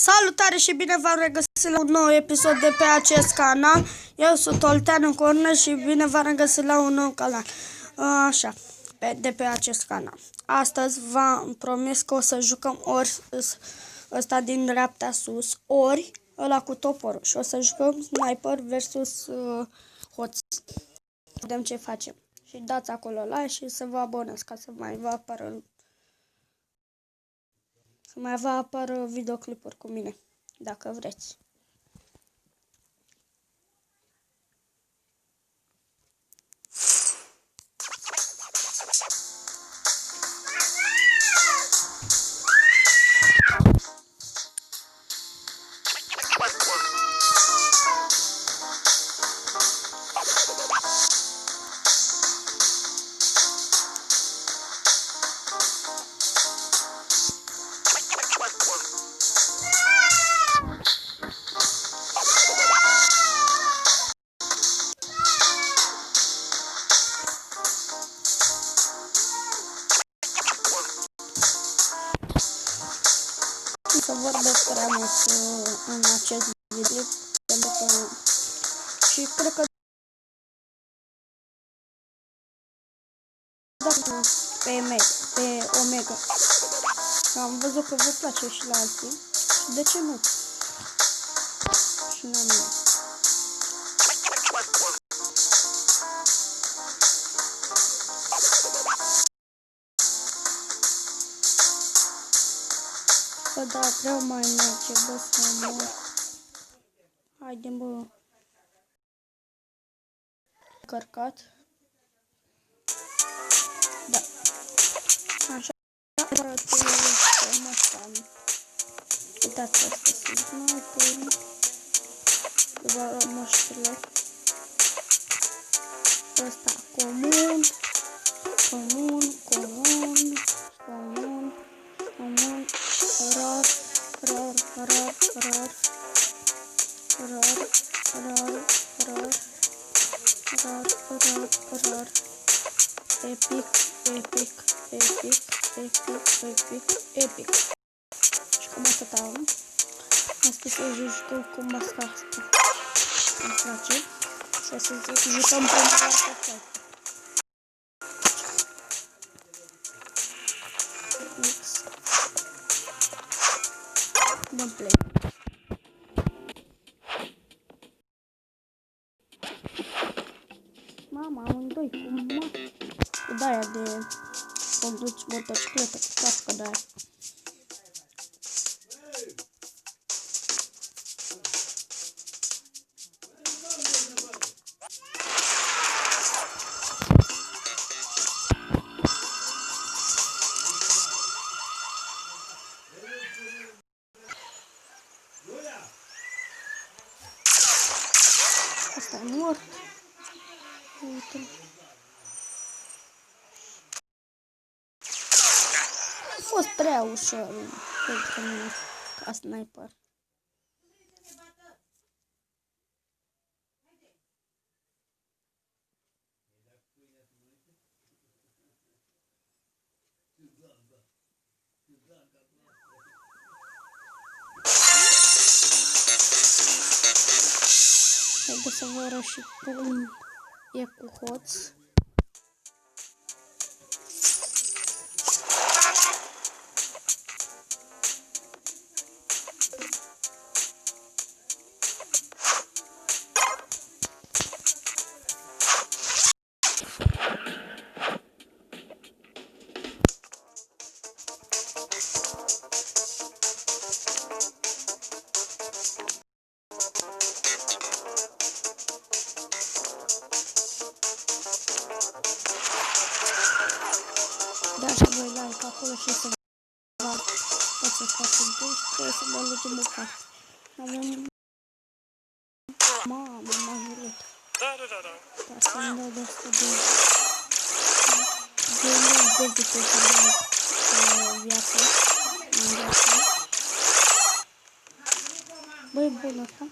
Salutare și bine v-am regăsit la un nou episod de pe acest canal. Eu sunt Olteanu Cornel și bine v-am regăsit la un nou canal. Așa, de pe acest canal. Astăzi v-am promis că o să jucăm ori ăsta din dreapta sus, ori ăla cu toporul. Și o să jucăm sniper versus hoț. Vedem ce facem. Și dați acolo like și să vă abonați ca să mai vă apară videoclipuri cu mine, dacă vreți. Să vorbesc prea mult în acest video, pentru că și cred că pe Omega. Am văzut că vă place și la alții. Și de ce nu? Și la mine. Bă, da, vreau mai merge, bă, să mor. Haide, bă. Cărcat. Da. Așa. Arată ăsta. Uitați asta, sunt sniper. Câteva măștile. Ăsta, comun. Rar. Epic. Și cam atât am. Asta să jucăm cu masca asta. Îmi place. Și o să jucăm prima dată. X. Dăm play. Mama, amândoi cu de-aia de conduci motocicletă, cu cască de-aia. Asta e mort. Uite-l. A fost prea ușor pentru mine ca sniper. Haideți să vă arăt și cum e cu hoț. Dați voi like acolo și să vă faceți trebuie să mă lugim o parte. Avem... Mamă, m-am jurat. Dar să-mi dau de asta de dezite de viață. Băi, bună, da?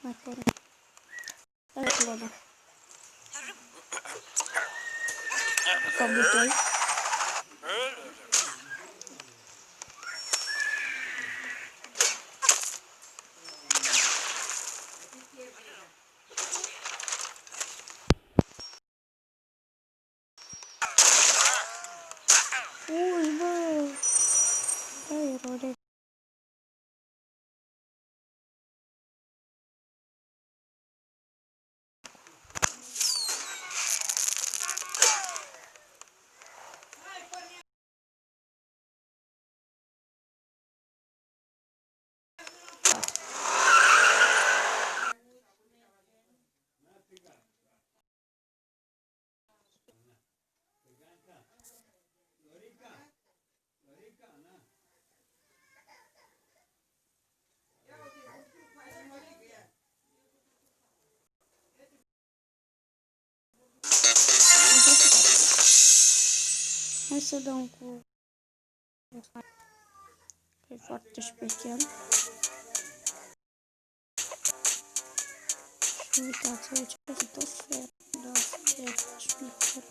Mai fără. Dai acolo, da. Ca butoi. să dăm cu... E foarte șmecher. Și uitați-vă ce tot fel. Da, e șmecher.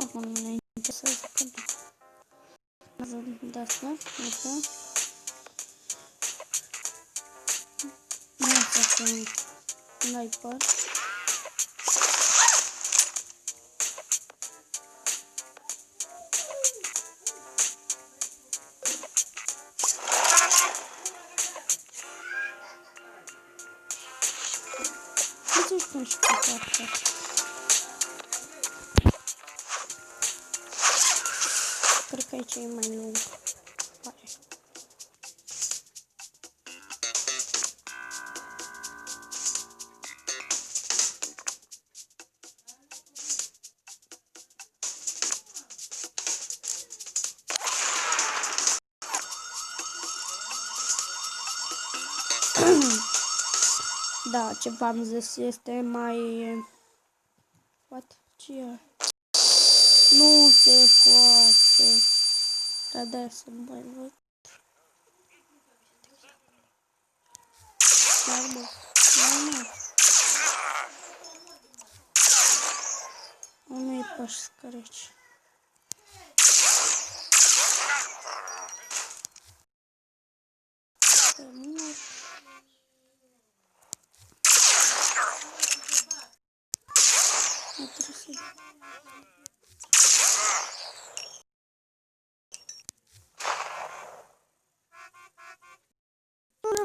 Acum nu ne interesează că nu. Avem de-astea, așa. Nu facem sniper. Nu știu și pe partea. Cred că aici e mai lung. Da, ce v-am zis este mai... What? Ce e? Nu se poate. Dar să nu mai văd. Nu-i pași scăreci.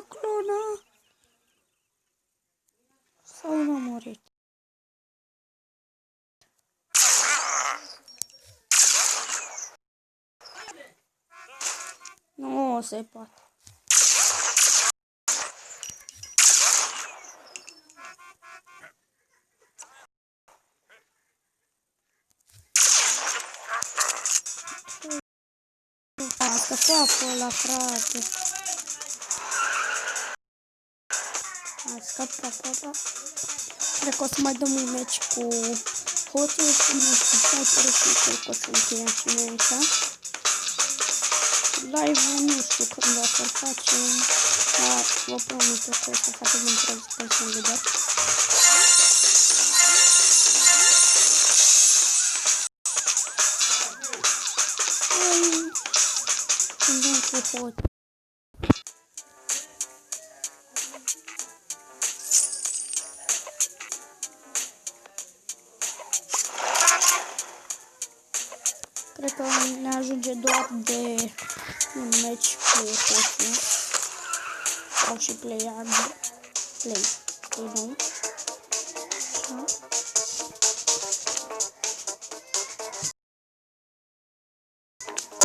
Clona! Sau nu a murit? Nu se poate. A scăpat ăla, frate. A scăpat ăla. Cred că o să mai dăm un meci cu hoții și nu știu, sniper și cred că o să încheiem și noi așa. Live-ul nu știu când o să-l facem, dar vă promit că o să facem într-o zi când sunt liber. Când dăm cu hoții. Cred că ne ajunge doar de un meci cu hoții. Sau și play, nu?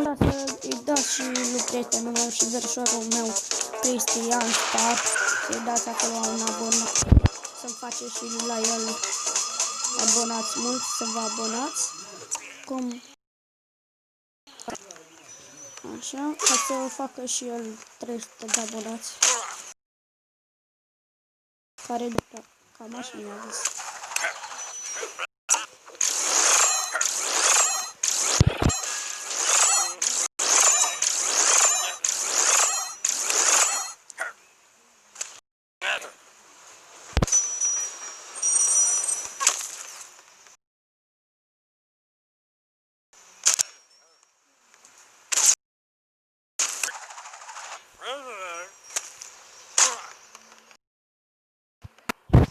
Da, să-i dați și lui prietenul meu și verișorul meu, Cristian Star, să-i dați acolo un abonat, să-mi faceți și la el abonați mulți, să vă abonați. Cum? Așa, ca să facă și el 300 de abonați. Care după, cam așa mi-a zis.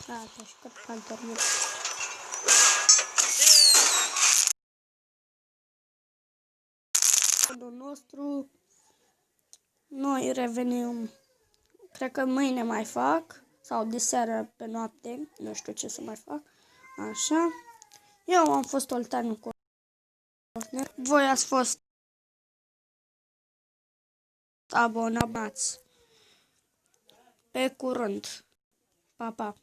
Gata, și cred că am terminat. Anul nostru, noi revenim, cred că mâine mai fac, sau de seară pe noapte, nu știu ce să mai fac, așa. Eu am fost Olteanu Corner, voi ați fost abonați. Pe curând. Pa, pa.